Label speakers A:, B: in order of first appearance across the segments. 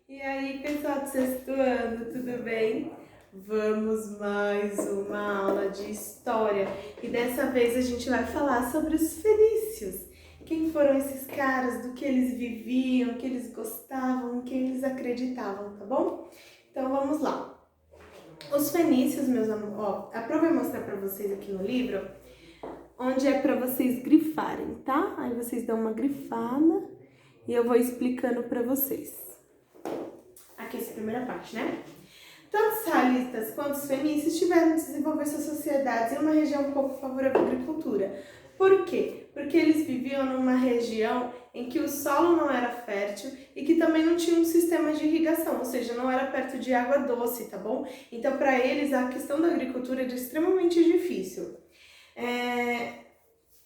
A: E aí, pessoal do sexto ano, tudo bem? Vamos mais uma aula de história e dessa vez a gente vai falar sobre os fenícios. Quem foram esses caras, do que eles viviam, o que eles gostavam, o que eles acreditavam, tá bom? Então vamos lá. Os fenícios, meus amores, ó, a Pro vai mostrar pra vocês aqui no livro, onde é pra vocês grifarem, tá? Aí vocês dão uma grifada e eu vou explicando pra vocês. Aqui essa primeira parte, né? Tanto os israelitas quanto os fenícios tiveram de desenvolver suas sociedades em uma região pouco favorável à agricultura. Por quê? Porque eles viviam numa região em que o solo não era fértil e que também não tinha um sistema de irrigação, ou seja, não era perto de água doce, tá bom? Então, para eles, a questão da agricultura era extremamente difícil.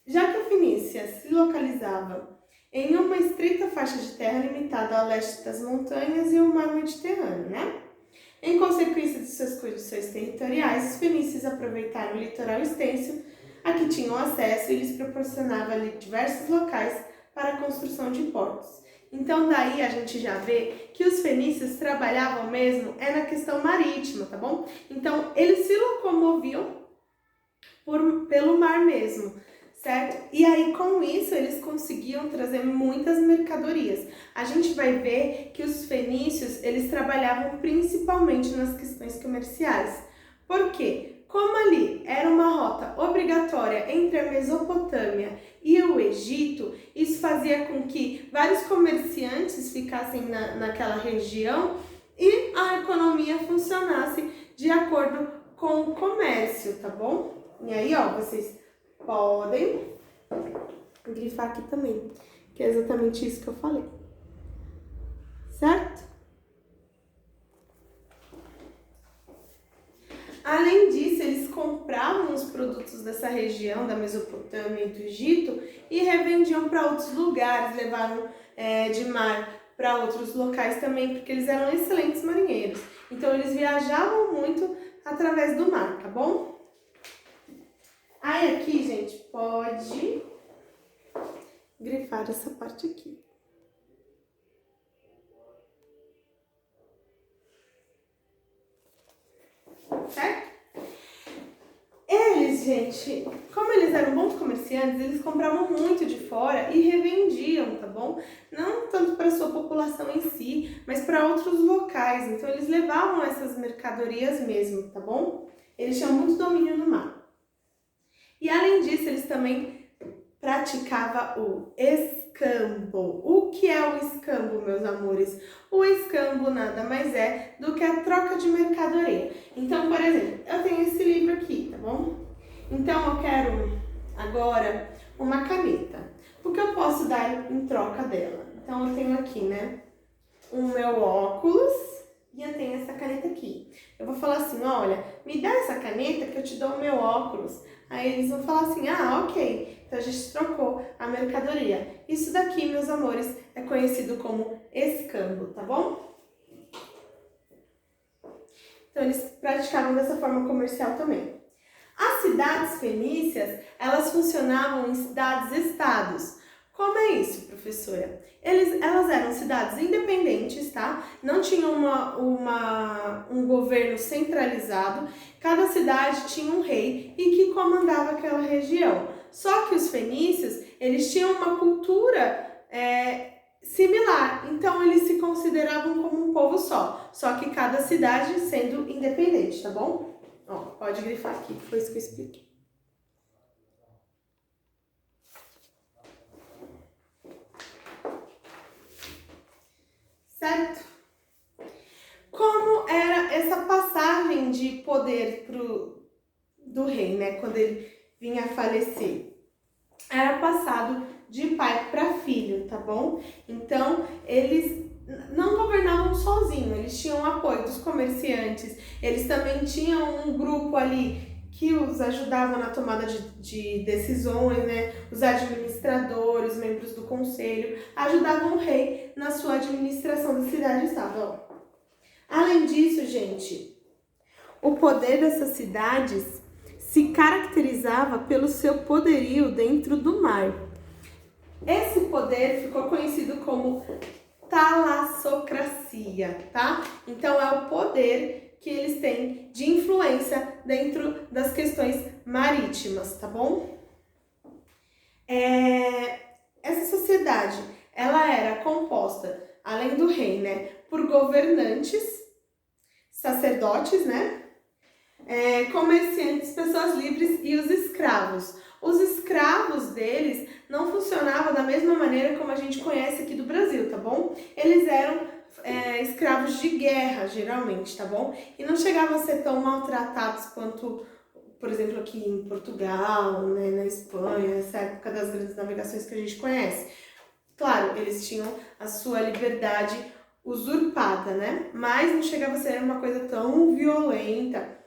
A: Já que a Fenícia se localizava em uma estreita faixa de terra limitada ao leste das montanhas e o mar Mediterrâneo, né? Em consequência de suas condições territoriais, os fenícios aproveitaram o litoral extenso a que tinham acesso e lhes proporcionava ali diversos locais para a construção de portos. Então daí a gente já vê que os fenícios trabalhavam mesmo na questão marítima, tá bom? Então eles se locomoviam pelo mar mesmo, certo? E aí, com isso, eles conseguiam trazer muitas mercadorias. A gente vai ver que os fenícios, eles trabalhavam principalmente nas questões comerciais. Por quê? Como ali era uma rota obrigatória entre a Mesopotâmia e o Egito, isso fazia com que vários comerciantes ficassem naquela região e a economia funcionasse de acordo com o comércio, tá bom? E aí, ó, vocês podem grifar aqui também, que é exatamente isso que eu falei, certo? Além disso, eles compravam os produtos dessa região, da Mesopotâmia e do Egito, e revendiam para outros lugares, levaram de mar para outros locais também, porque eles eram excelentes marinheiros. Então, eles viajavam muito através do mar, tá bom? Aí aqui, gente, pode grifar essa parte aqui. Certo? Eles, gente, como eles eram bons comerciantes, eles compravam muito de fora e revendiam, tá bom? Não tanto para a sua população em si, mas para outros locais. Então, eles levavam essas mercadorias mesmo, tá bom? Eles tinham muito domínio no mar. E além disso, eles também praticavam o escambo. O que é o escambo, meus amores? O escambo nada mais é do que a troca de mercadoria. Então, por exemplo, eu tenho esse livro aqui, tá bom? Então, eu quero agora uma caneta. O que eu posso dar em troca dela? Então, eu tenho aqui, né, o meu óculos. E eu tenho essa caneta aqui. Eu vou falar assim, olha, me dá essa caneta que eu te dou o meu óculos. Aí eles vão falar assim, ah, ok. Então a gente trocou a mercadoria. Isso daqui, meus amores, é conhecido como escambo, tá bom? Então eles praticavam dessa forma comercial também. As cidades fenícias, elas funcionavam em cidades-estados. Como é isso, professora? Elas eram cidades independentes, tá? Não tinham um governo centralizado. Cada cidade tinha um rei e que comandava aquela região. Só que os fenícios, eles tinham uma cultura similar. Então, eles se consideravam como um povo só que cada cidade sendo independente, tá bom? Ó, pode grifar aqui, foi isso que eu expliquei. Certo? Como era essa passagem de poder do rei, né? Quando ele vinha a falecer. Era passado de pai para filho, tá bom? Então, eles não governavam sozinhos, eles tinham apoio dos comerciantes, eles também tinham um grupo ali que os ajudava na tomada de decisões, né? Os administradores, os membros do conselho, ajudavam o rei na sua administração da cidade e estado. Ó. Além disso, gente, o poder dessas cidades se caracterizava pelo seu poderio dentro do mar. Esse poder ficou conhecido como talassocracia, tá? Então é o poder que eles têm de influência dentro das questões marítimas, tá bom? Essa sociedade, ela era composta, além do rei, né, por governantes, sacerdotes, né, comerciantes, pessoas livres e os escravos. Os escravos deles não funcionavam da mesma maneira como a gente conhece aqui do Brasil, tá bom? Eles eram escravos de guerra, geralmente, tá bom? E não chegavam a ser tão maltratados quanto, por exemplo, aqui em Portugal, né, na Espanha, nessa época das grandes navegações que a gente conhece. Claro, eles tinham a sua liberdade usurpada, né? Mas não chegava a ser uma coisa tão violenta.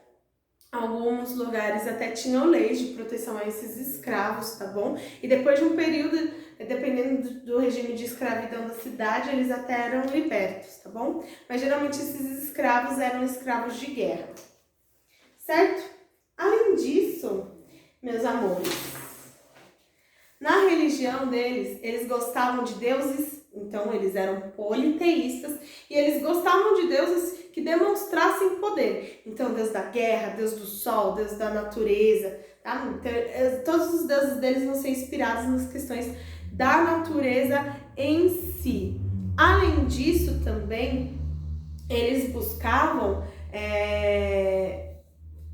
A: Alguns lugares até tinham leis de proteção a esses escravos, tá bom? E depois de um período, dependendo do regime de escravidão da cidade, eles até eram libertos, tá bom? Mas geralmente esses escravos eram escravos de guerra, certo? Além disso, meus amores, na religião deles, eles gostavam de deuses, então eles eram politeístas, e eles gostavam de deuses que demonstrassem poder. Então, Deus da guerra, Deus do sol, Deus da natureza, tá? Então, todos os deuses deles vão ser inspirados nas questões da natureza em si. Além disso, também, eles buscavam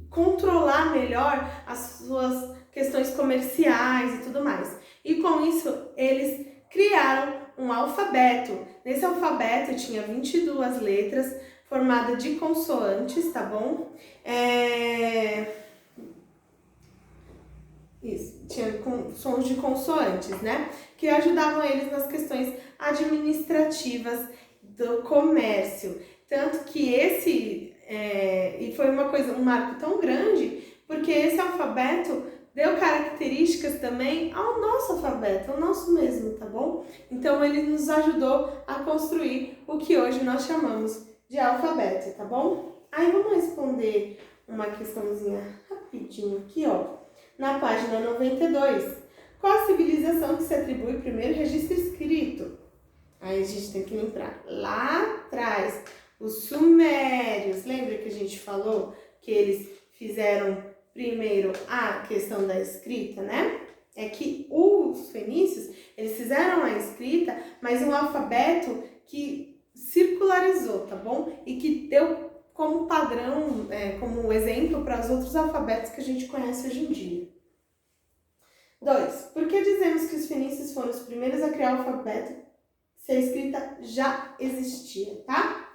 A: controlar melhor as suas questões comerciais e tudo mais. E com isso, eles criaram um alfabeto. Nesse alfabeto tinha 22 letras, formada de consoantes, tá bom? Isso, tinha sons de consoantes, né? Que ajudavam eles nas questões administrativas do comércio. Tanto que e foi um marco tão grande, porque esse alfabeto deu características também ao nosso alfabeto, ao nosso mesmo, tá bom? Então ele nos ajudou a construir o que hoje nós chamamos de alfabeto, tá bom? Aí vamos responder uma questãozinha rapidinho aqui, ó. Na página 92, qual a civilização que se atribui o primeiro registro escrito? Aí a gente tem que lembrar lá atrás, os sumérios. Lembra que a gente falou que eles fizeram primeiro a questão da escrita, né? É que os fenícios, eles fizeram a escrita, mas um alfabeto que circularizou, tá bom? E que deu como padrão, como exemplo para os outros alfabetos que a gente conhece hoje em dia. 2. Por que dizemos que os fenícios foram os primeiros a criar o alfabeto se a escrita já existia, tá?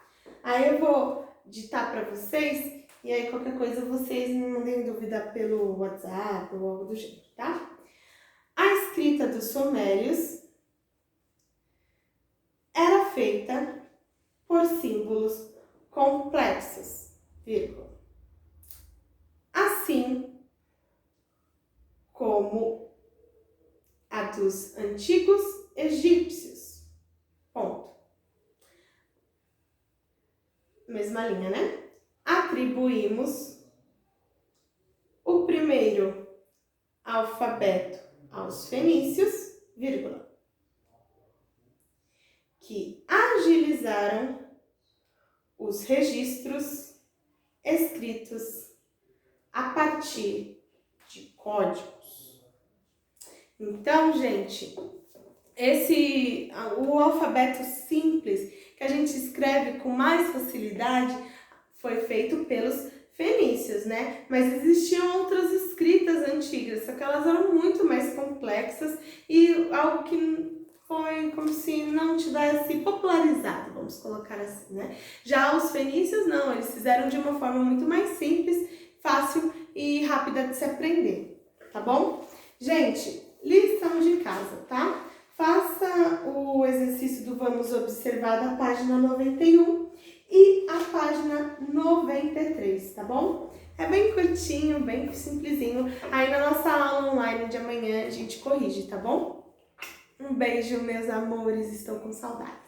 A: Aí eu vou ditar para vocês e aí qualquer coisa vocês me mandem dúvida pelo WhatsApp ou algo do gênero, tá? A escrita dos sumérios era feita por símbolos complexos, vírgula. Assim como a dos antigos egípcios. Ponto. Mesma linha, né? Atribuímos o primeiro alfabeto aos fenícios, vírgula, que agilizaram os registros escritos a partir de códigos. Então, gente, o alfabeto simples, que a gente escreve com mais facilidade, foi feito pelos fenícios, né? Mas existiam outras escritas antigas, só que elas eram muito mais complexas e algo que foi como se não tivesse popularizado, vamos colocar assim, né? Já os fenícios não, eles fizeram de uma forma muito mais simples, fácil e rápida de se aprender, tá bom? Gente, lição de casa, tá? Faça o exercício do Vamos Observar da página 91 e a página 93, tá bom? É bem curtinho, bem simplesinho. Aí na nossa aula online de amanhã a gente corrige, tá bom? Um beijo, meus amores, estou com saudade.